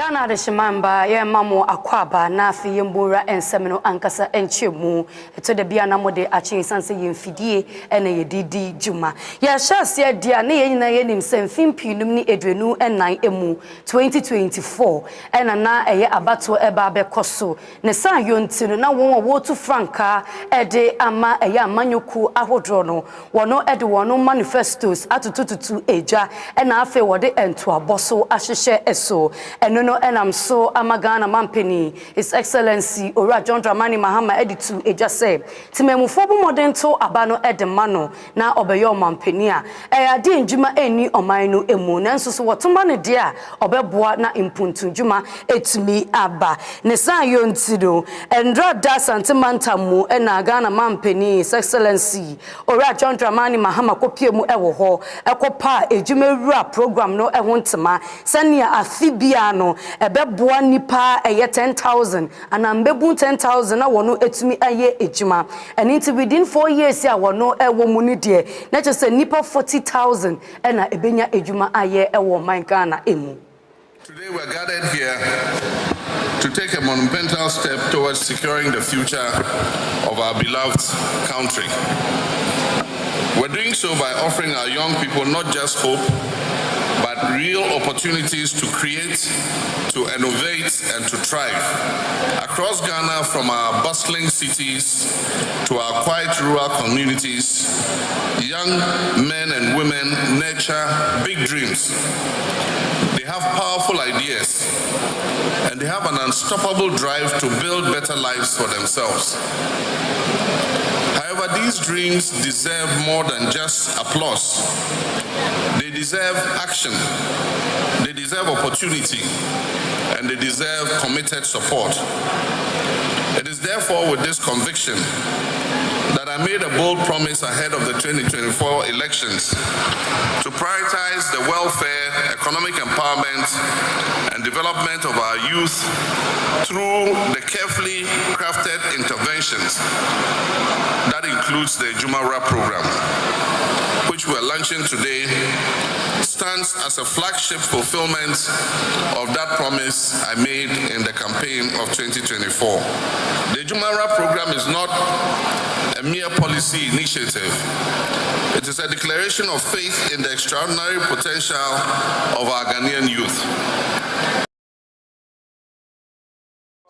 Ghana de Shimamba, ye mamo akwaba na fi yembura ensemino ankasa enchemu eto de bia na mode achi sanse yemfidie ene yedidi juma ye hyase ye dia na ye nyina ye nim semfim pinum ni edwenu enan emu 2024 ena na eye abato eba bekoso ne san yontino na won wo to franka ede ama eye amanyoku ahodro no wono ede wono manifestos atutututu eja ena afi wode ento aboso ahyehye eso eno no enam so amagana mampeni His Excellency Ora John Dramani Mahama editu eja say timemufo bu modern to abano edemano na obeyo mampeni a ade njuma eni oman no emu nanso so wotomba ne de a obeboa na impuntu njuma etumi aba ne san yontido endra da santimantamu ena Ghana mampeni His Excellency Ora John Dramani Mahama kopiemu ewo ho ekopa ejumewura program no ehontema sania afibia no ebeboa nipa eye 10,000 anambebu 10,000 na wono etumi aye ejuma and into within 4 years ya wono ewo muni de na just nipa 40,000 ena ebenya ejuma aye ewo man Ghana emu. Today we're gathered here to take a monumental step towards securing the future of our beloved country. We're doing so by offering our young people not just hope, but real opportunities to create, to innovate, and to thrive. Across Ghana, from our bustling cities to our quiet rural communities, young men and women nurture big dreams. They have powerful ideas, and they have an unstoppable drive to build better lives for themselves. However, these dreams deserve more than just applause. They deserve action, they deserve opportunity, and they deserve committed support. It is therefore with this conviction that I made a bold promise ahead of the 2024 elections to prioritize the welfare, economic empowerment, and development of our youth through the carefully crafted interventions. That includes the Jumara program, which we're launching today, stands as a flagship fulfillment of that promise I made in the campaign of 2024. The Jumara program is not a mere policy initiative. It is a declaration of faith in the extraordinary potential of our Ghanaian youth.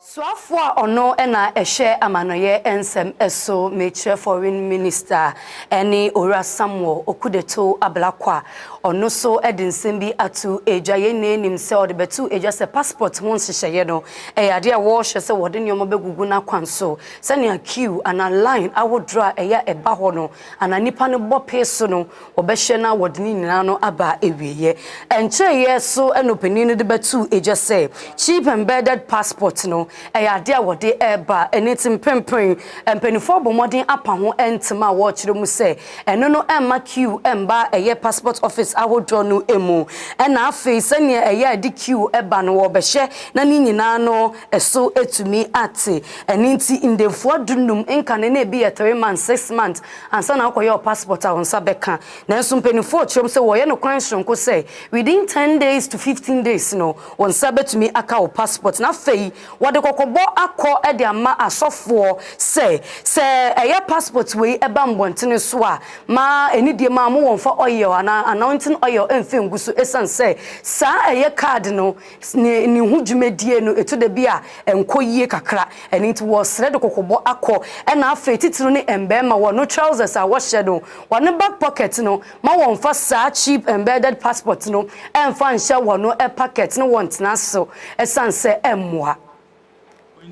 Swafwa ono ena eshe amanoye ensem eso meche foreign minister eni Ora Samuel Okudeto Ablakwa ono so edinsem bi atu ejaye ne nimse ode betu eja se passport ho nhyehyeye no ade a wo hye se wode nyoma begugu na kwanso sane queue ana line awodra eya eba ho no ana nipa ne bope so no obehye na wode ni nyina no aba ewieye encheye so enopani no de betu eja se cheap embedded passport no ade a wode eba enitim pempren empanifo bomodin apa ho entima wo kire mu se eno no emma queue emba eye passport office ahodro no emu ena afi sane eye di queue eba no wo behye na ni nyina no eso etumi ate eninti indefo dunum enkane na ebi 3 months 6 months ansa na akoye passport a wonsa beka na enso mpanifo kire mu se wo ye no kwan shonko se within 10 days to 15 days no wonsa betumi aka o passport na fei wode kokobo akọ ede ama asofo se eye passport we eba mbonten so a ma enidie ma mo wonfa oil ana anointing oil emfe nguso esan se sa eye card no ni hudwumedie no eto de bia enkoyie kakra eniti wo sre de kokobo akọ ena afa titiro ne embema wo no trousers a wo hye no wo back pocket no ma wonfa sa cheap embedded passport no emfa nhye wo no e packet no wontena so esan se emmoa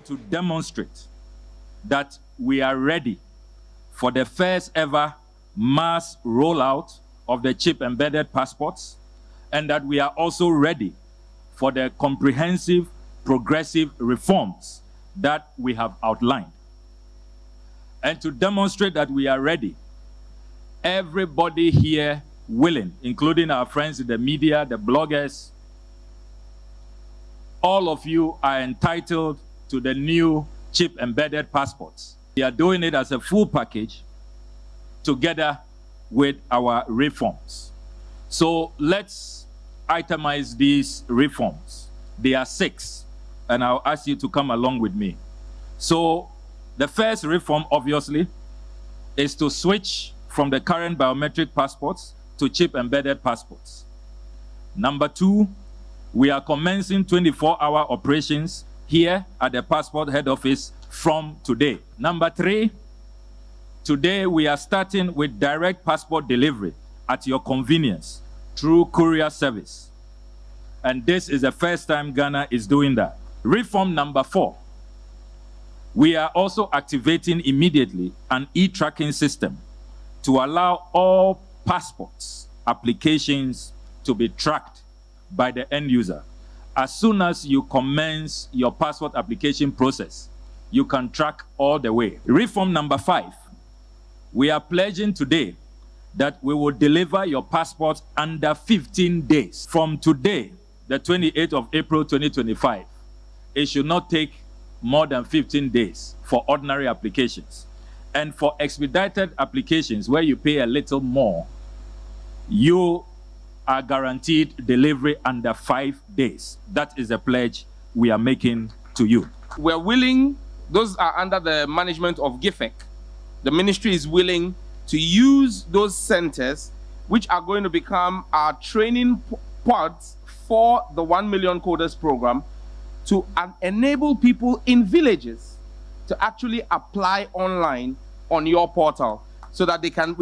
to demonstrate that we are ready for the first ever mass rollout of the chip embedded passports, and that we are also ready for the comprehensive progressive reforms that we have outlined. And to demonstrate that we are ready, everybody here willing, including our friends in the media, the bloggers, all of you are entitled to the new chip embedded passports. We are doing it as a full package together with our reforms. So let's itemize these reforms. There are 6, and I'll ask you to come along with me. So the first reform, obviously, is to switch from the current biometric passports to chip-embedded passports. Number 2, we are commencing 24-hour operations here at the passport head office from today. Number 3, today we are starting with direct passport delivery at your convenience through courier service. And this is the first time Ghana is doing that. Reform number 4, we are also activating immediately an e-tracking system to allow all passports applications to be tracked by the end user. As soon as you commence your passport application process, you can track all the way. Reform number 5, we are pledging today that we will deliver your passport under 15 days. From today, the 28th of April 2025, it should not take more than 15 days for ordinary applications. And for expedited applications where you pay a little more, you are guaranteed delivery under 5 days. That is the pledge we are making to you. We're willing, those are under the management of GIFEC. The ministry is willing to use those centers, which are going to become our training pods for the 1 Million Coders program, to enable people in villages to actually apply online on your portal so that we can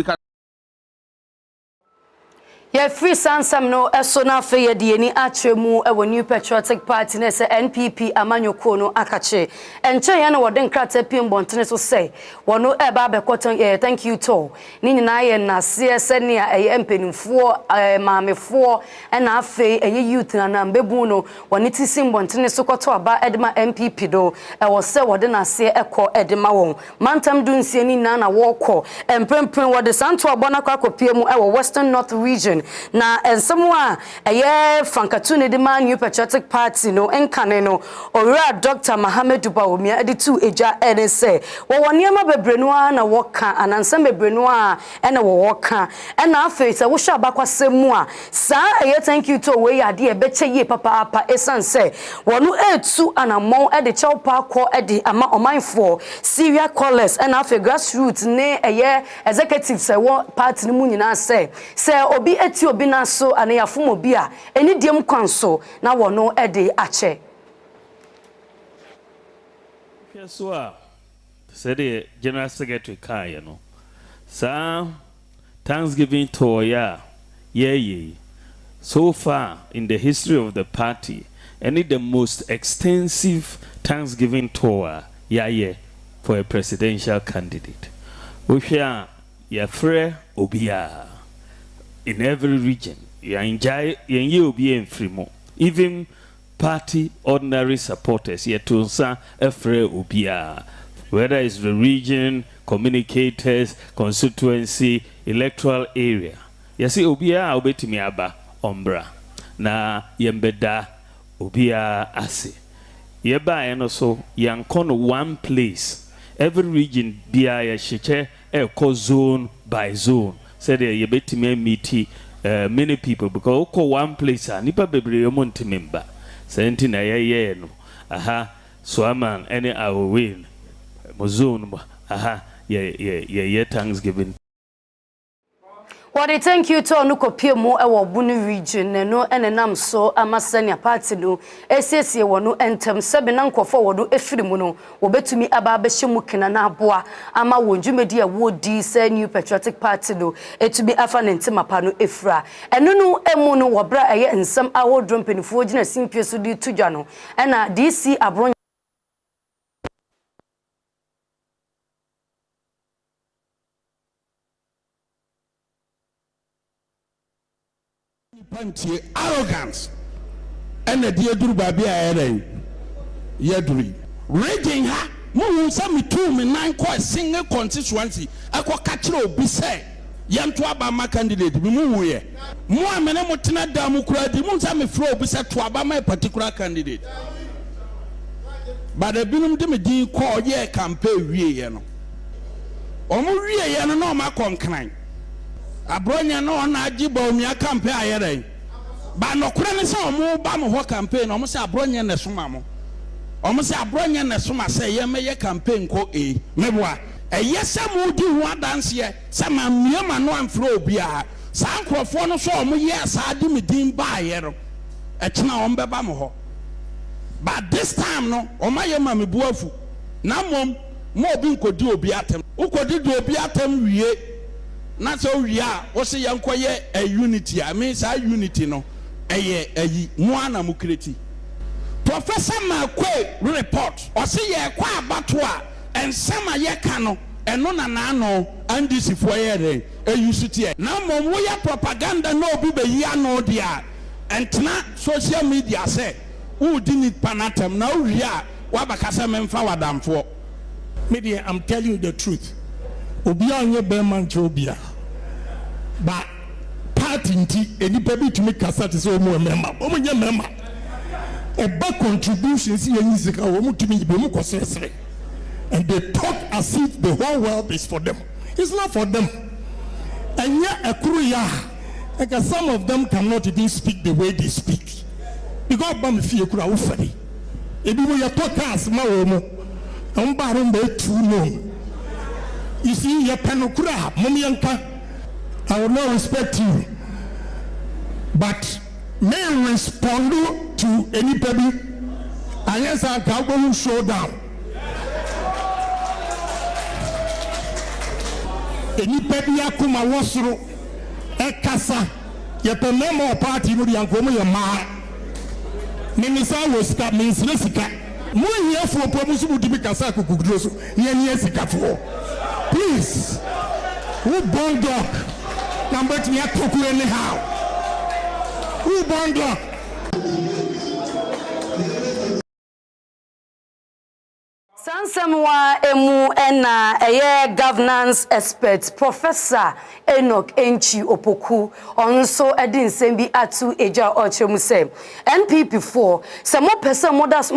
Yeah, free sansam no esona fe ye ni atremu e New Patriotic Party na se NPP amanyoko no akache enche ya na wode nkrata pimbonten so say wono e ba be cotton thank you to ni nyina ye na se se ne e mpenimfo maamefo e na afe e youth na mbebu no woni ti simbonten so koto aba edema NPP do e wo se wode na se ekọ edema won mantam du nsie ni na wokọ emprempren wode santo abona kwa kopiemu e wo Western North region na ensomwa eye frankatune de man New Patriotic Party no enkane no owura Dr. Mohammed Baumia editu eja ene se wo woniema bebrenu a na woka anansem bebrenu a ene wo woka ena afi se wo hwa bakwasemu a sa eye thank you to we ade e beche ye papa apa esan se wonu etu anamon e de chawpa ko e de ama omanfo Syria callers ena afi grassroots ne eye executive se wo party ni mu nyina se obi eti obi na so anayafum obi a eni diem kwanso na wono e de ache. So said the General Secretary Kaya no. Sa Thanksgiving tour yeah. So far in the history of the party, any the most extensive Thanksgiving tour for a presidential candidate. We share ya free obia in every region. You enjoy you be in free even party ordinary supporters yet to a free obia, whether it's the region, communicators, constituency, electoral area. You see obia obetimi aba ombra na yembeda obia ase yeba eno so yankon one place every region bia ya sheche e zone by zone said you betimi meet many people because one place nipa bebre yomontimemba senti na ye no aha so aman any our win mo zone aha ye Thanksgiving. What I thank you to Nukopie mo ewo bunu region no enenam so amasania party no esiesie wono entem sebe na nkofo wodo efiri mu no wobetumi aba abehye kena na aboa ama wonjumedi a wodi se New Patriotic Party no etumi afa nentima pa no efra eno no emu no wobra eye nsam awodro mpenifo gina simpie so di tudwa no ena DC abron arrogance and the dear Durubabia Yadri. Raging ha, Moo some 2 me 9 quite single constituency. I could catch you be said. Yantuaba my candidate, Moo ye. More Menamotina Damukra, the moon some flow be said to Abama particular candidate. But the Binum Dimidi call ye campaign we yano. Omu ye no ma concline. Abronya no na ajibo mi akampe ayere ba no kura ne se omo ba mo ho campaign omo se abronye ne soma mo omo se abronye ne soma se ye meye campaign ko meboa yese mo di ho adanse se ma miema no amfro obia sa nkrofo no so omo ye sa di medin ba ye ro kina omo be ba mo ho but this time no omo ye ma me buafu na mom mo obi nkodi obi atem ukodi do obi atem wie na so wie a wo se yankoye a unity I mean sa unity no ayi mo ana mo kreti Professor Makwe report o se ye kwa abato a ensema ye ka no eno na no andisi fo ye re eyusutie na mom wo ya propaganda na obi be yi ano dia entna social media say who didn't panatem na wie a wa bakasa memfa wadamfo media. I'm telling you the truth. Obia onye be man obia but party nti enipa bi tumi kasa te so omo member omo nye member eba contributions yen sika omo tumi be omo kosesere and they talk as if the whole world is for them. It's not for them. And yet ekuru ya like some of them cannot even speak the way they speak because bam fi ekuru awufari ebi mo ya talk as ma omo too long. You see, your penokura, Mumianka, I will not respect you, but may respond to anybody unless I can show down. Anybody akuma wasro, ekasa, your memo party would yankomo your ma. Minisa was cut means Lessica. More here for promotion to be Kasako Kudroso, please. Who born dog? Number 2 Koku anyhow. Who born dog? Sansamwa emu ena eye governance expert Professor Enoch Enchi Opoku onso edin sembi atu eja ochemu se NPP4 se mo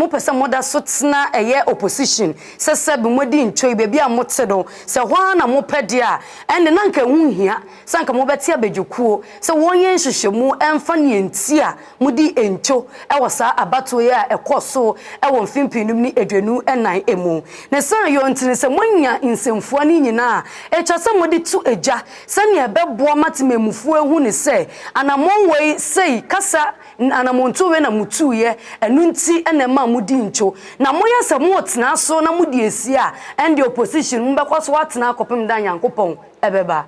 pese moda so tena eye opposition se sebi modi ntoi bebi a motedo se hwa na mo pede a ene nanka hunhia sanka mo beti abedwukuo se wonye nhyehyemu emfa ne ntia modi encho e wosa abato ye a ekoso e won fimpinum ni edwenu enan ne san yo ntini se monya insemfo ani nyina echa se modi tu eja se ne ebebo matememufu ehu ne se anamon wei sei kasa anamonto we na mutu ye enu nti ene ma mudi ncho na moya se mo tena so na mudi esi a and the opposition mbekwaso watena akopem da Nyankopon ebeba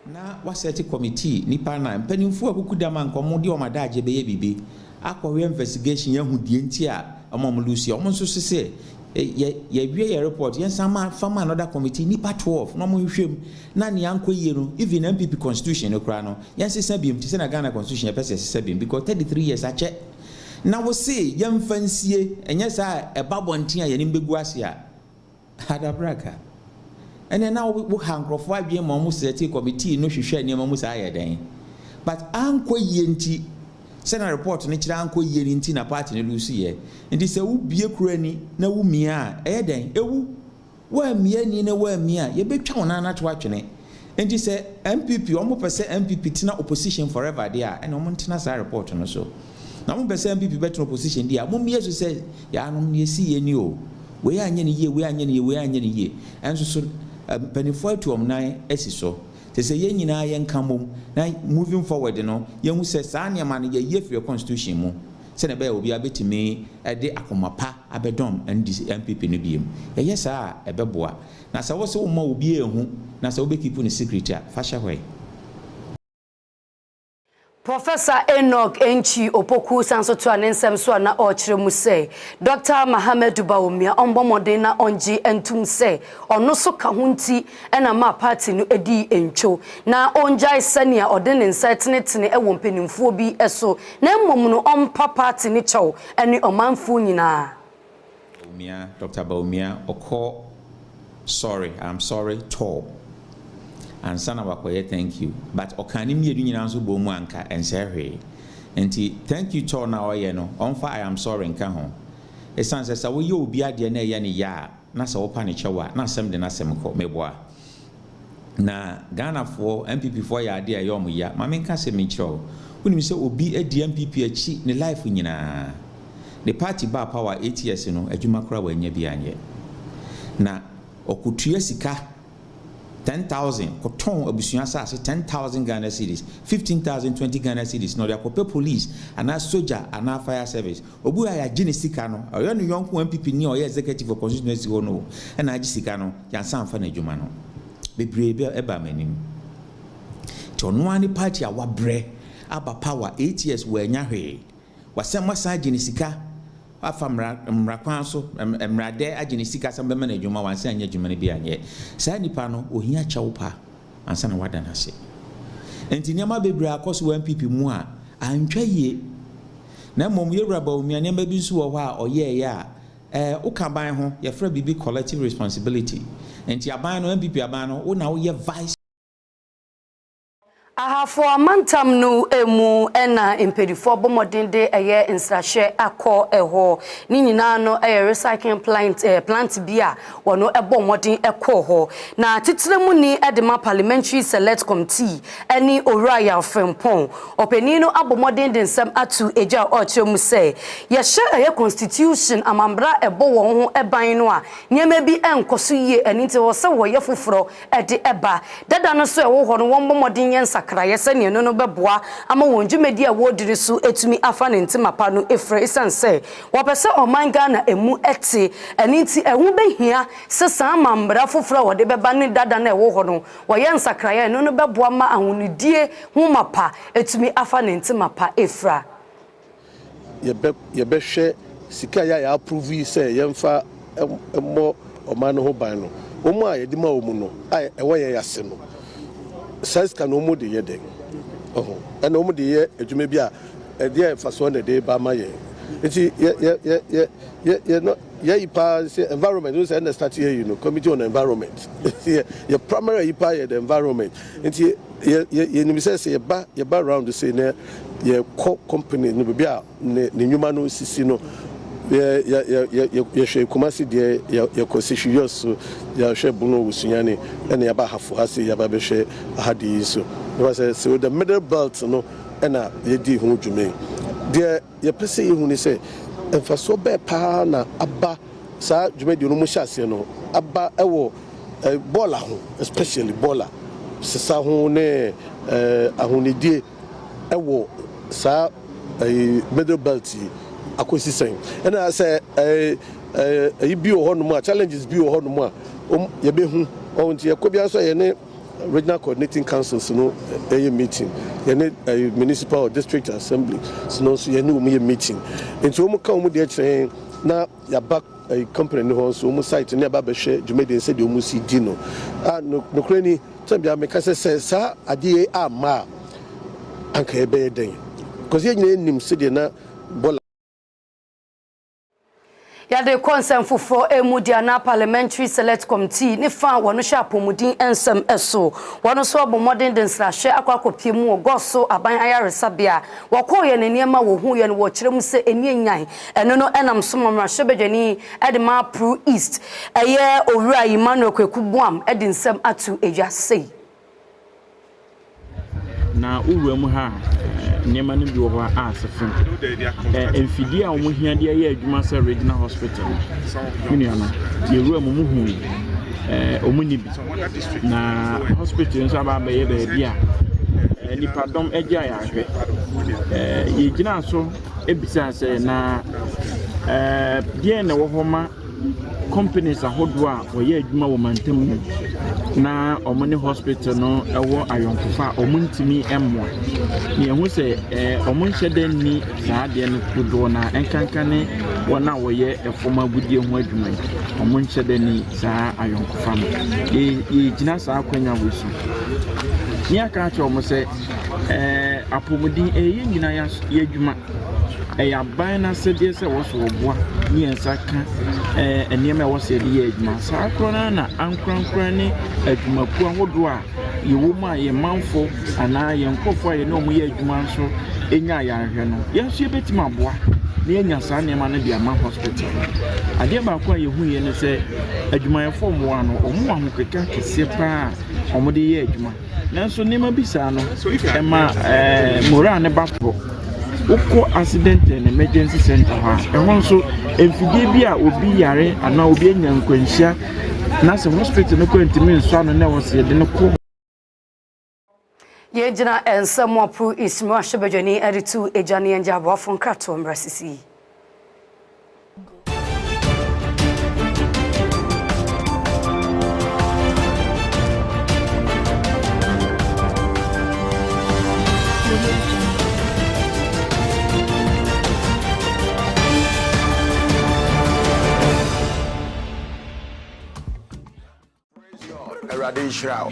na waseti committee nipa na mpanimfu akukudama nkomo de omadaje beye bibi akọwe investigation ya hudie nti a omomlusi omonso sese ye report yen sama fama another committee nipa 12 no mo hwehwem na ne yankoye no even MPP constitution no kra no yen sesa biem ti se na Ghana constitution pese sesa biem because 33 years ache na wo say yen fansie enye sa ebabonten a ye nim begu ase a adabraka ene na wo hankrofo adwe ma mo seti committee no hwehwe ne ma mo sa aye den but ankoye nti Senate report ni kira anko yeri nti na party ne lusi ye nti se wo bie kurani na wo mia eden ewu wa mia ni na wa mia ye betwa wona na to atwene nti se MPP omo pese MPP tina opposition forever there and omo tina sa report no so na omo pese MPP beto opposition there mo mia so se ya no ne si ye ni o we anye ne ye we anye ne ye we anye ne ye enso so penifo to omnan esi so say ye nyina ye nkamom na moving forward no ye hu se sa niam na ye free constitution mu se na be obi abetimi de akomapa abedom MPP no biem ye yesa ebeboa na sa wo se wo ma obi ehu na sa wo be keep no secret a fasha hwe Professor Enoch Enchi Opoku sanso to anensem so na ochiremu say Dr. Mohammed Baumia ombomode na onji entum say ono so ka hunti ena ma party no edi encho na onjai sania ode ne nsetene ewo mpanimfo bi eso na mmom no ompa party ni chew ene omanfo nyina Baumia Dr. Baumia oko sorry I'm sorry tall and sana wakoye thank you but okani miedu nyina so bo mu anka ensehe enti thank you to na oye no onfa I am sorry nka ho esanse sa wo ye obi ade na ye ne ya na sa wo pa ne chewa na asem de na asem ko meboa na Ghana for MPP for ya ade ayo mu ya ma menka se me chew wonim sɛ obi adi MPP achi ne life nyinaa the party ba power 8 years no adwuma kora wanya bi anye na okutua sika 10,000 koton abusua asase 10,000 Ghana cedis 15,000 20 Ghana cedis no dia kope police ana soldier ana fire service obu ya gene sika no oyo no yonko MPP ni oyo executive of constituency ho no na agi sika no yansa amfa na adwuma no bebrebe eba manim to no ani party a wabre aba power 8 years wanya hwe wasema sa gene sika afa mrakwan so mrade agene sika sam bema na adwuma wanse anya adwuma ne bi anye saa nipa no ohia kyawpa ansa na wada na se enti niam bebre akoso MPP mu a antwa yie na mom yewura ba omia niam bi nso wo ho a oye ya ukaban ho ye fra bibi collective responsibility enti aban no MPP aban no wo na wo ye vice ahafo amantam no emu ena impedifo bomodende eye nsrahye akọ eho ni nyina no eye recycling plant bia wono ebo modin ekọ ho na titremu ni edema parliamentary select committee eni oraya frempon openi no abomodende nsem atu eja ochemu se ye hye eye constitution amambra ebo won ho eban no a nyema bi enkoso yie enite wo se wo ye foforo ede eba dada no so ewo ho no won bomodin yensa krayese ne no beboa ama wonjumedi a wodiri su etumi afa ne ntimapa no efre isanse wopese omanga na emu ete eniti ehu behia sesa amambra foforo wode beba ne dada na ewo ho no woye nsakraye no beboa ma ahunidie hu mapa etumi afa ne ntimapa efra ye behwe sika ya approve say yemfa emo omano ho ban no omu a yedima omu no a ewo ye yase no size kan omu de yede and omu de ye adwuma bi a de faso na de ba ma ye nti ye no ye ipa say environment we say start here you know committee on environment your primary ipa ye the environment nti ye ni say ye ba around say na ye company no bi a ne nyuma no sisi no ye hwe kumasi de ye kosihyo so ya hwe bunu wusunyane na ya ba hafo hase ya ba be hwe ahadi so so the middle belt no na ye di hu dwume de ye pese ye hu ni se emfaso be pa na aba sa dwume di no mu hyase no aba ewo bola ho especially bola sesa ho ne ahunidie ewo sa middle belt akosi sen and I say bi o hono mu challenges bi o hono mu a ye be hu o nti ekobia so ye ne regional coordinating councils no a meeting ye ne municipal or district assembly so ye ne mu ye meeting nti o mu ka o mu de kire na ya back a company no so o mu site ne ba be hwe dwumede nse de o mu si di no no krani tambia me ka se sa ade ama anka e be den because ye nyina nim se de na bola Yade concern fufro emudia na parliamentary select committee ni fa wono hye apomudin ensem eso wono so abomodin den srahye akwakopie mu ogoso aban ayaresabia wakoye ne niema wo hu ye no wo kire mu se eni enyan eno no enam somomra hwebedwani edema pro east eye owura Emmanuel Kwekubuam edinsem atu eja sei na uwemu ha niema no bi wo ho a asefin enfidi a wo hia de ye adwuma sa regional hospital miniana ye ruwa mu hu omuni bi na hospital nso aba ba ye ba bia nipa dom agya ya hwe ye gina so ebisa se na die na wo ho ma companies ahodo a wo ye adwuma wo mantam na omoni hospital no ewo ayonkofa omuntimi emmo ne ehu se omunhyede ni saade no kudo na enkankane wona wo ye efoma gudie ho adwuma omunhyede ni saa ayonkofa no ye gina saa kwanya wosu ni aka cha omo se apomudin ye nyina ya adwuma ban na sedie se wo so oboa ni ensaka eniema wo se de adwuma saa krona na ankrankran ni adwumaku ahodo a yewo ma ye manfo ana ye nkofo ye no mu ye adwuma nso enya ya hwe no yenso ye betima aboa na enya saa niema na bia ma hospital ade ba kwa ye hu ye ne se adwumayefo mo ano omo ahokeka kese pa omo de ye adwuma nanso nneɛma bi saa no ɛma moral ne bapo wokɔ accident and emergency center ha ɛho nso mfidie bi a obi yare ana obi anya nkwanhyia na sɛ hospital no kɔ ntimi nso ano na wɔ sɛ yɛde no kɔ Yejina Nsroma Pro Nsroma Kaseɛbɔ editu ejani enjabo afon krato mbrasisi.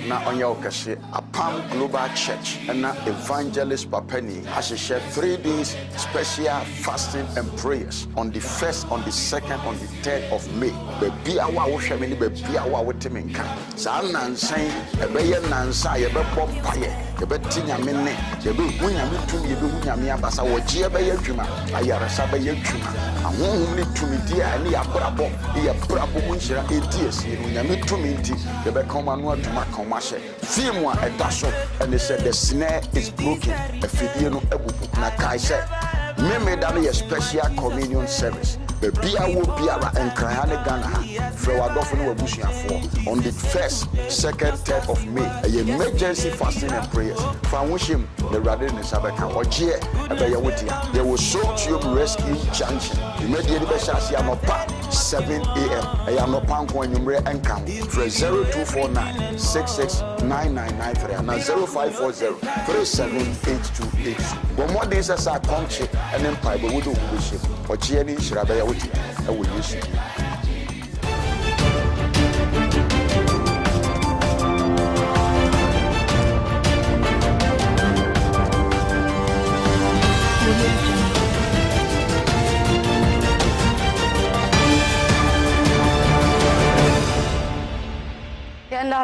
Na onye okase Apam Global Church and na Evangelist Papeni has shared 3 days special fasting and prayers on the 1st, on the 2nd, on the 3rd of May. Be a wa wo hweme ni be a wa wo temenka. Sa nansan e be ye nansa ye be bom paye. Ye be tinyame ne, ye be hunyame tumi, ye be hunyame abasa wo je be ye dwuma, ayaresa be ye dwuma. Ahonhom ni tumi dia ne ya brabo, ye brabo mu nhyira edi no nyame tumi nti ye be koma no adwuma koma hye. Theme a daso and they said the snare is broken. A fidie no ebubu na kai say me da no special communion service. Be bia wo biara enkran ne Ghana ha frɛ wadɔfo no wabusuafo on the 1st, 2nd, 3rd of May a emergency fasting and prayers fa wohim the radin ne sabeka ogye ebe ye wotia they will show to you rescue junction immediately be shasi anopa 7 a.m. I am no panko anumre enkam frɛ 0249 669993 and 0540 378282 but more days as I conche and empire but we do worship ogye ni shirabe wuti e wo Yesu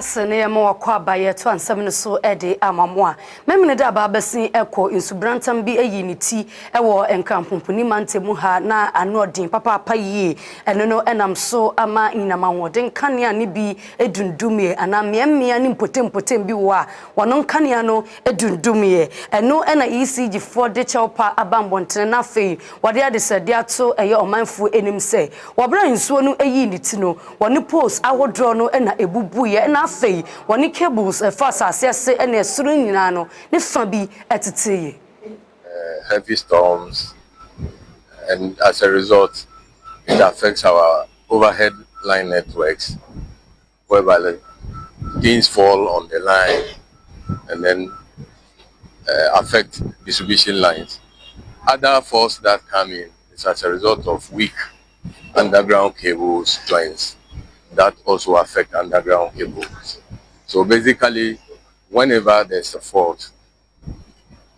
Sene mo akwa baye to ansam no so ede amamoa memne da ba basin ekọ insubrantam bi ayi ni ti ewo enkampomponi mantemu ha na anodin papa yie eno no enam so ama inama woden kanea ni bi edundumie ana miamia ni mpotem bi wo a wono kanea no edundumie eno ena ECG for de chawpa abambontene na fei wode ade sede ato eye omanfo enim se wobra nsuo no ayi ni ti no woni post awodro no ena ebubuye na fei woni cables fast asese ene esuru nyina no ne fa bi etete heavy storms, and as a result it affects our overhead line networks whereby the things fall on the line and then affect distribution lines. Other faults that come in is as a result of weak underground cables joints that also affect underground cables. So basically, whenever there's a fault,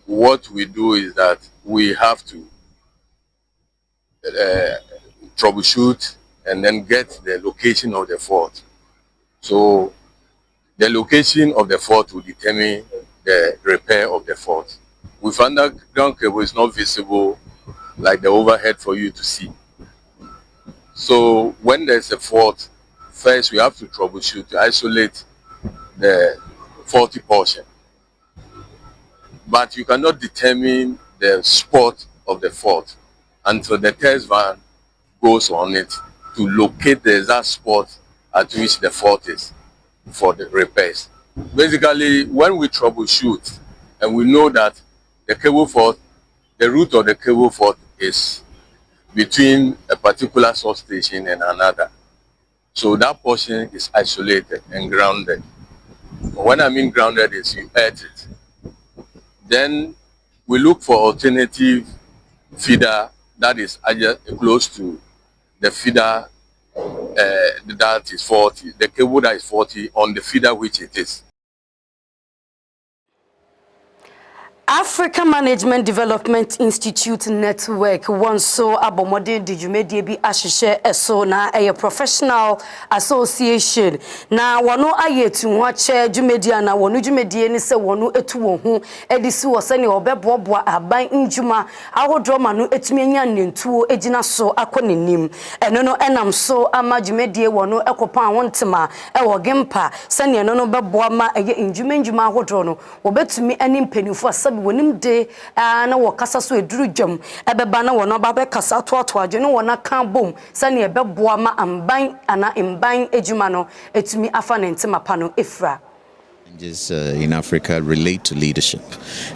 what we do is that we have to troubleshoot and then get the location of the fault. So the location of the fault will determine the repair of the fault. With underground cable, it's not visible like the overhead for you to see. So when there's a fault, first we have to troubleshoot to isolate the faulty portion. But you cannot determine the spot of the fault until the test van goes on it to locate the exact spot at which the fault is for the repairs. Basically, when we troubleshoot and we know that the cable fault, the root of the cable fault is between a particular substation and another. So that portion is isolated and grounded. When I mean grounded is you earth it. Then we look for alternative feeder that is close to the feeder that is 40, the cable that is 40 on the feeder which it is. Africa Management Development Institute Network once so abomodin di jumedie bi ahihye eso na professional association na wono ayetu ho ache jumedie na wono jumedie ni se wono etu wo ho edisi wo se ne obeboboa aban njuma ahodro ma no etumi anya nentuo egina so akonenim eno no enam so ama jumedie wono ekopa wontema ewo gempa se ne eno no beboa ma eye njuma ahodro no wobetumi ani mpanifo wonim de na wakasa so eduru dwam ebeba na wono ba be kasa to adwe no wona kan bom sane ebeboa ma amban ana imban ejuma no etumi afa ne ntema pa no efra. In Africa relate to leadership,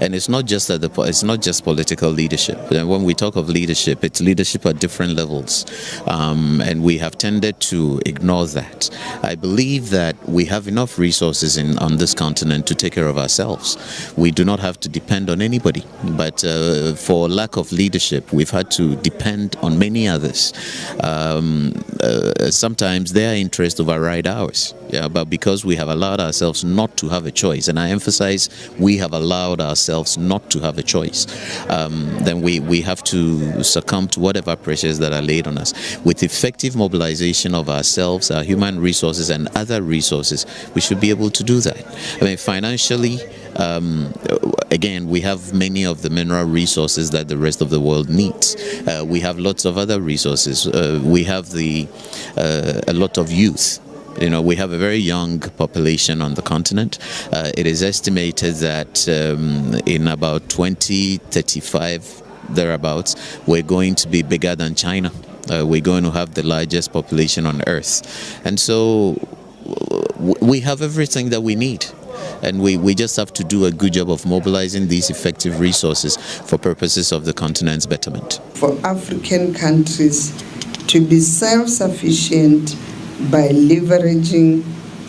and it's not just it's not just political leadership. When we talk of leadership, it's leadership at different levels, and we have tended to ignore that. I believe that we have enough resources on this continent to take care of ourselves. We do not have to depend on anybody, but for lack of leadership, we've had to depend on many others. Sometimes their interests override ours. Yeah, but because we have allowed ourselves not to have a choice, and I emphasize we have allowed ourselves not to have a choice, then we have to succumb to whatever pressures that are laid on us. With effective mobilization of ourselves, our human resources and other resources, we should be able to do that. I mean, financially, again, we have many of the mineral resources that the rest of the world needs. We have lots of other resources. We have a lot of youth. You know, we have a very young population on the continent. It is estimated that in about 2035, thereabouts, we're going to be bigger than China. We're going to have the largest population on Earth. And so we have everything that we need. And we just have to do a good job of mobilizing these effective resources for purposes of the continent's betterment. For African countries to be self-sufficient by leveraging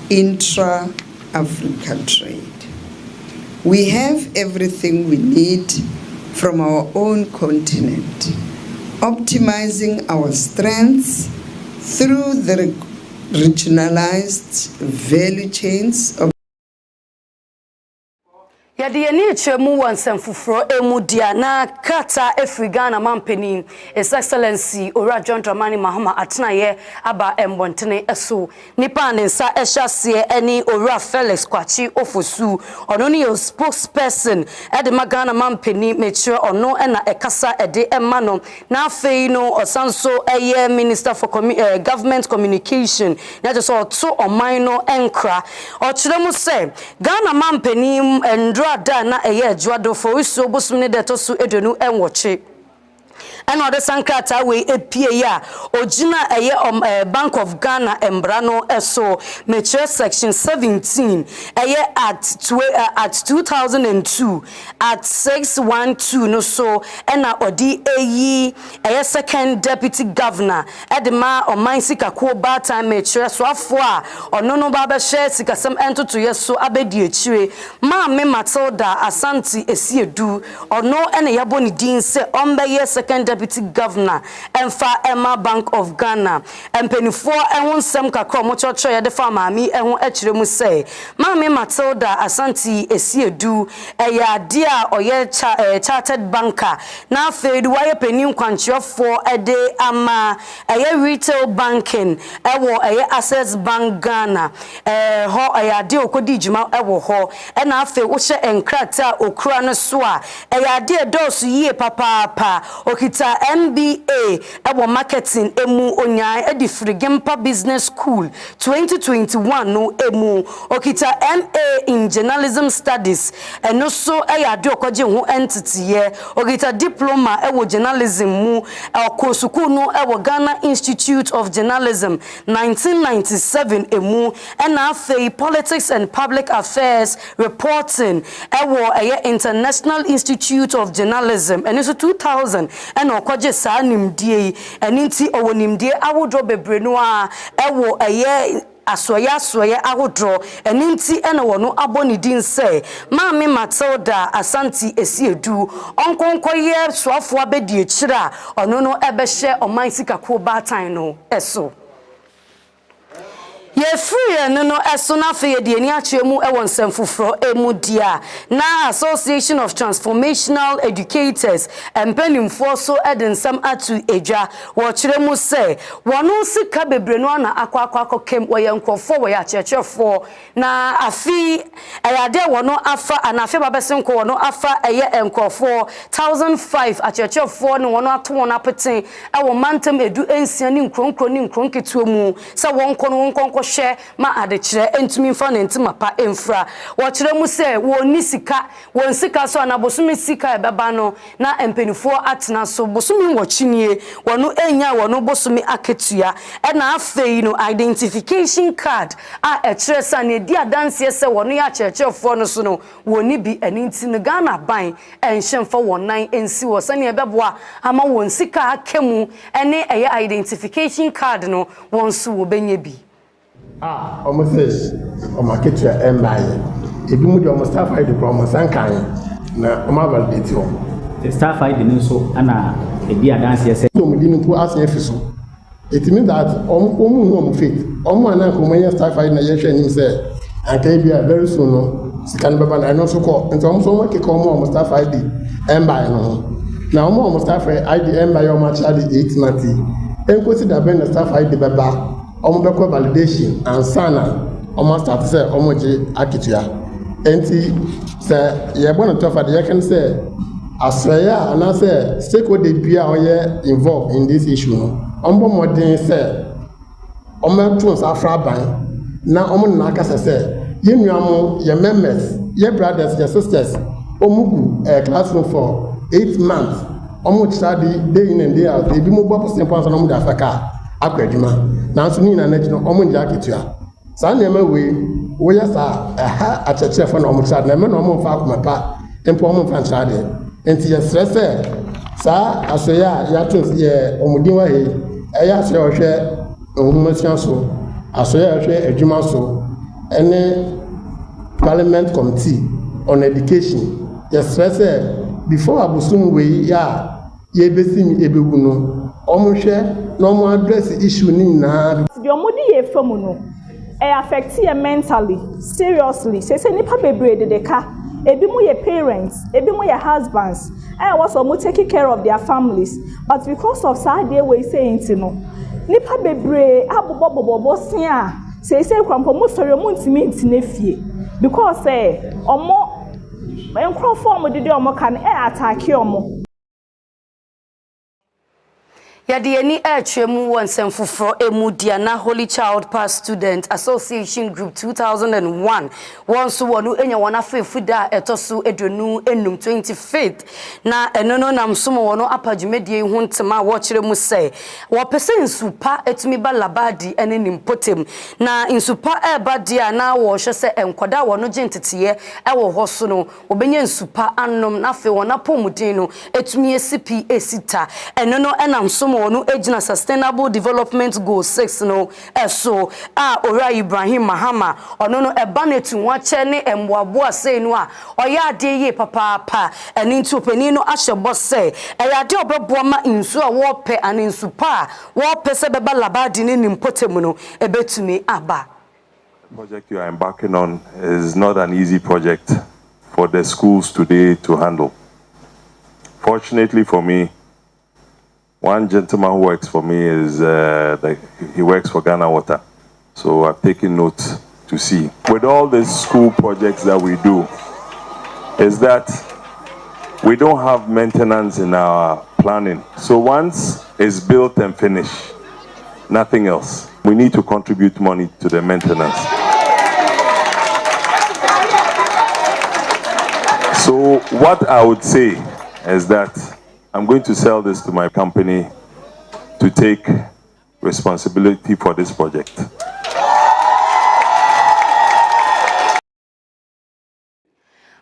intra-Africa trade. We have everything we need from our own continent, optimizing our strengths through the regionalized value chains of Yadi ni chemu wansefufro emudia na kata Afrigana mampeni His Excellency Ora John Dramani Mahama Atenaye aba embontene eso nipa nensa ehyasie eni Ora Felix Kwachi Ofosu ono ne spokesperson ede magana mampeni metre ono na ekasa ede emano na afei no osanso eye Minister for Government Communication na just to oman no enkra o kiremu se Ghana mampeni endro da na eye adwado for iso bosum ne deto so edonu enwoche and other sankata we epie ya ojina eye Bank of Ghana embrano eso metre section 17 eye at 2002 at 612 no so ena odi eyi eye second deputy governor edema oman sikako ba time metre so afo a ono no ba be share sikasem entoto yeso abedi echire ma me Matilda Asante Esiedu ono ena yabo ni din se ombe second deputy governor Emfa Emma Bank of Ghana empenifo ehonsem kakro mo chocho ye de fa maami ehon akire mu say maami Matilda Asante Esiedu eya de a oye chartered banker na afedu waye penin kwanchiofo ede ama eye retail banking ewo eye Access Bank Ghana ho eya de okodi juma ewo ho na afe wo hye enkrata okura no so a eya de dosu yie papa okita MBA ebo marketing emu onya edi Frigempa Business School 2021 no emu okita MA in Journalism Studies eno so eyade okoje ho entity ye okita diploma ewo journalism mu okosuku no ewo Ghana Institute of Journalism 1997 emu ena afei Politics and Public Affairs Reporting ewo International Institute of Journalism eno so 2000 ena okoje saa nimdie eninti owonimdie awodro bebrenu a ewo asoya ahodro eninti ena wono aboni din se maami Matilda Asante Esiedu onkonkoye soafo abedi echira ono no ebehye oman sikako batan no eso ye free no eso na fe ye de ni akyemu e won semfofro emu dia na Association of Transformational Educators empanimfo so edensam atu edwa wo kire mu se wono sika bebre no na akwa kem wo ye nkofo wo ya chechefo na afi eyade wono afa anafe babesenko wono afa eye enkofo 1005 achechefo ne wono ato wono apeten e wo mantem edu ensia ni nkronkro ni nkronketuo mu se wonko no wonko hwe ma adekire entumi mfa ne ntima pa emfra wo kire mu se wo ni sika won sika so na bosumi sika ebeba no na empenifo atena so bosumi wo chinie wono enya wono bosumi aketua e na afei no identification card a ekire sa ne di adanse se wono ya chechefo no so no woni bi eninti no Ghana ban enhemfa wonan ensi wo sane ebeboa ama won sika akemu ene eye identification card no won so wo benye bi almost says omaketua embaye ebi mu de almost staff ID from sankan na oma validate o the staff ID no so ana ebi adanse say no mudi no asan afiso it means that omu no faith omu anan ko manya staff ID na yehwe anim say anka bia very soon no sika no baba na no so ko nti omu so mo keka omu staff ID embaye no na omu staff ID embaye omu charge 8 months enkosi da ben staff ID baba omo beko validation and sana omo start say omo je akitua enti say ye bona to fa de can say asraya and say stakeholder bia oye involved in this issue no omo modern say omo tun sa fra ban na omo na aka say ye nuamo ye members ye brothers ye sisters omugu classroom for 8 months omo study day in and day out e bi mo gbo percent pounds omo da Africa akwaduma na so ni na na gino omo nja ketua sa na ema we ya sa aha achechefo na omo tsad na me na omo fa akomapa empo omo fa tsad enti ya stress sa asoya ya tun ye omudin wa he eya so hwe ohumasian so asoya hwe adwuma so ene parliament committee on education ya stress before abusum we ya ye besim ebewu no omo hwe no mo address issue ni na the omudi ye famu no e affect you mentally seriously say nipa bebre de ka ebi mu ye parents ebi mu ye husbands and was omo taking care of their families but because of sad day we saying no nipa bebre abobobobo sia say kwampo mo sori mo ntimi ntine fie because omo enkrofo mo de omo kan attack omo Yadi eni echemu wonsemfufro emudia na Holy Child Pass Student Association Group 2001 wonso wonu enya wona fefuda etosu edonu enum 25th na enono namsomo wono apagumedie hu ntema wo kire mu se wo pese nsupa etumi ba labadi ene nimpotem na nsupa eba dia na wo hwe se enkoda wono gentetiye ewo hoso no obenye nsupa anom na fe wona pomudin no etumi esipi esita enono enamsomo onu ejina sustainable development goal 6 no eso ora Ibrahim Mahama ono no ebanetu wache ne emboabo ase no a oya ade ye papa eni ntopani no ahyebo se eyade obebo ma insu a wo pe aninsu pa wo pe se beba labadi ne nimpotem no ebetumi aba. The project you are embarking on is not an easy project for the schools today to handle. Fortunately for me, one gentleman who works for me is he works for Ghana Water. So I've taken note to see. With all the school projects that we do, is that we don't have maintenance in our planning. So once it's built and finished, nothing else. We need to contribute money to the maintenance. So what I would say is that I'm going to sell this to my company to take responsibility for this project.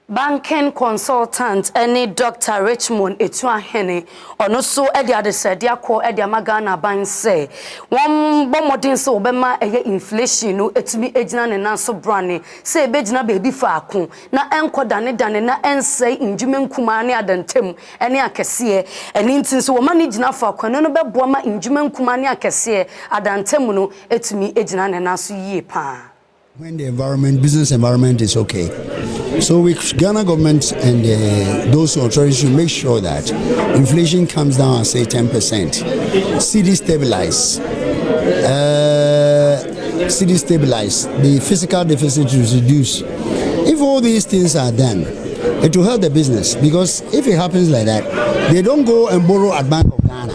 Banking consultant any Dr. Richmond Etuahene ono so e dia de sede akọ e dia magana ban say won bomodin so obema eye inflation no etumi ejina ne nanso brane say e bejina bebi faako na enkoda ne dane na ensay injume nkuma ne adantem ene akese eni ntin so wo managina faako no beboa ma injume nkuma ne akese adantem no etumi ejina ne nanso yie pa. When the business environment is okay. So Ghana government and those authorities should make sure that inflation comes down at say 10%. City stabilize, the fiscal deficit is reduced. If all these things are done, it will help the business, because if it happens like that, they don't go and borrow at Bank of Ghana.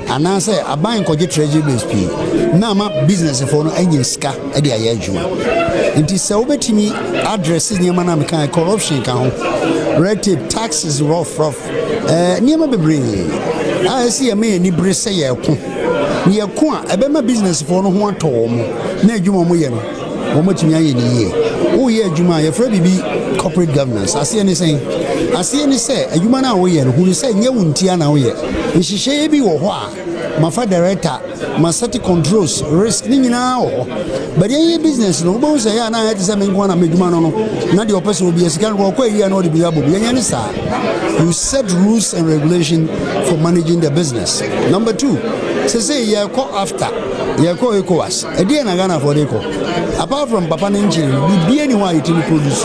And I say, I buy and treasury based P. Now my business for no any ska at the ayaju. It is so bad to me addresses near manamika corruption count, red tape, taxes rough. Near my brain. I see a man in Brissa near Kwa, I bet my business for no one to near Juma Moyen. How much in a year? Oh, yeah, Juma, your friend be corporate governance. I see anything. I see any say a human away who is saying, Tiana away. And she say, be or my father director, my safety controls, risk now. But any business, no one say, I had something one make man on. Not your person will be a scale walk away, you know, the Biabu. You set rules and regulation for managing the business. Number 2, say, yeah, call after, yeah, call ECOWAS. A day and a Ghana for ECO. Apart from Papa Ninja, be anyone to produce.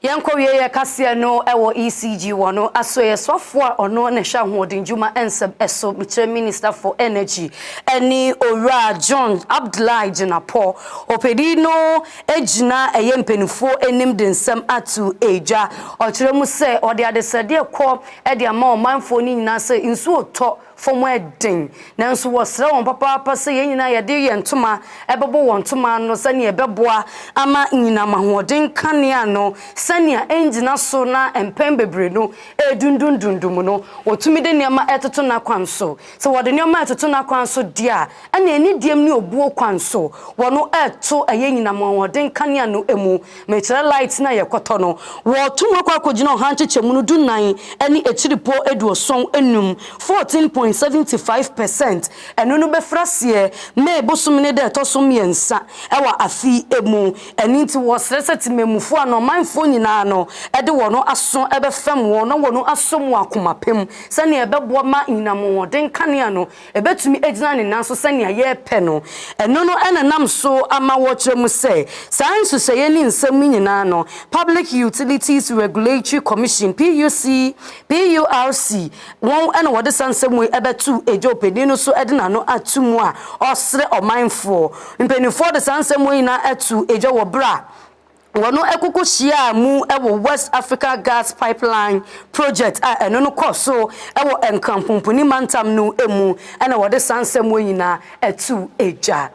Yanko ye kasia no ewo ECG wono aso ye sofo ono ne hwa hodin juma ensem eso Mr. Minister for Energy eni Owura John Abdullahi Jinapo opedi no ejina eye mpenifo enim densem atu eja ochiremu se ode adesede ko e de ama omanfo ni nyina se nsu oto from wedding nanso wosre won papa se ye nyina ye de ye ntoma ebebo won ntoma no se ne ebeboa ama nyina mahodin kanea no sania engina so na empem bebre no edundundundum no otumi de niam etoto na kwanso se wode niam etoto na kwanso dia ana eni diem ne obuo kwanso wono eto aye nyina mahodin kanea no emu metre light na ye koto no wo tumo kwakogina o hanchechemu no dunan eni echiripo eduoson enum 14.75% eno no befrasie me bosumne de tosum yensa ewa afi emu eni nti wo sreseti memufo ano manfo nyina no ede wono aso ebefem wono wono asom akomapem sane ebeboa ma nyinamo den kanea no ebetumi ejina ne nanso sane ye pe no eno no enanam so ama wo kyeremu se sansu se ye ni nsem nyina no Public Utilities Regulatory Commission PURC won ena wode sansem ebetu ejopedi no so edina no atumu a osre omanfo mpenifo de sansem nyina atu ejo wo bra wono ekuku hia mu ewo West Africa Gas Pipeline Project a eno no koso ewo enkampumpuni mantam no emu ena wode sansem nyina atu eja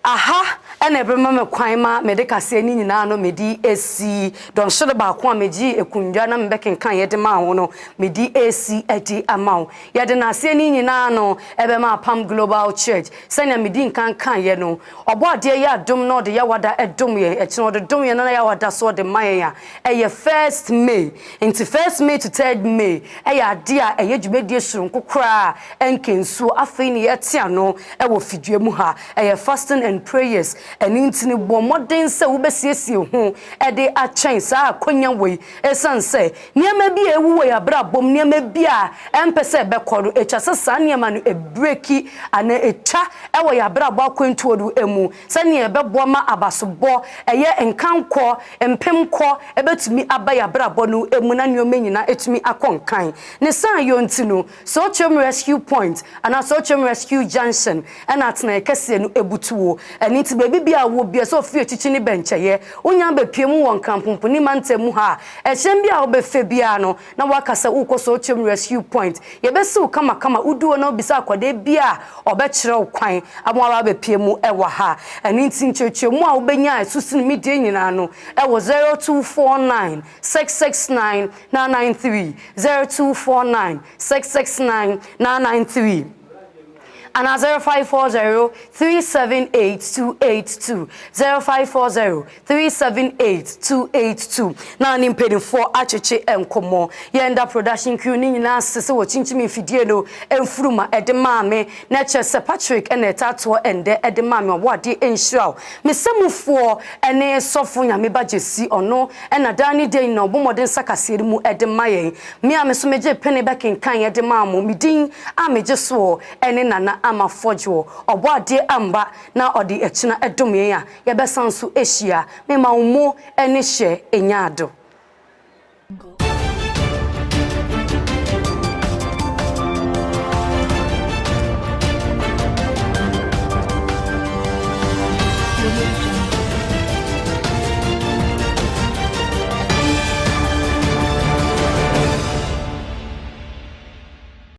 aha ene brema me kwan ma medikase ni nyina no medi AC don shode ba ko meji ekundwa na mbeken kan yede ma ho no medi AC edi amaw yede na ase ni nyina no ebe ma Apam Global Church sanya medi kan ye no obo ade ya dom no de ya wada edom ye ekino de dom ye na ya wada so de maye ya eye 1st May into 1st May to 3rd May eye ade a eye dwumedie surunko kra enkensu afei ni yetia no ewo fidue mu ha eye fasting and prayers eni ntini bo modern se wo besiesie ho e de atwen sa akonya wei esanse niam bi ewu we abra bom niam bi a empese be kodo echase sa niam no ebreki ana echa e wo ya abra bo akwentu odu emu sane e bebo ma abasobo eye enkanko empemko ebetumi aba ya abra bo no emu na niom nyina etumi akonkan ne san yo ntino so chem rescue point ana so chem rescue junction ana atena ekese no ebutuo eni ti bebi bia wo bia so fie chichi ni bencheye onya be piemu won kampumpu ni mantemu ha ehyen bia wo be fe bia no na wakasa ukoso chem rescue point ye be se kama uduo na obisa akwade bia obekire okwan amwa be piemu ewa ha eni ntin chechemu a wo benya asusin media nyina no ewo 0249 669 993 0249 669 993 and 0540-378-282 0540-378-282 na ni mpedinfo acheche enkomo yenda production crew ni nyina sese wo chinchimi fidie no emfuruma edemaame na chese Patrick ene tato ende edemaame wade enhiraw mesemufo ene sofo nyame bagesi ono ena dani dey no bomoden sakasere mu edemaye me amesomeje pene bakin kan edemaamo midin ameje so ene nana ama Fordjour obwade amba na odi echina edomye ya yebesanso ehia me ma umo ene hye enyado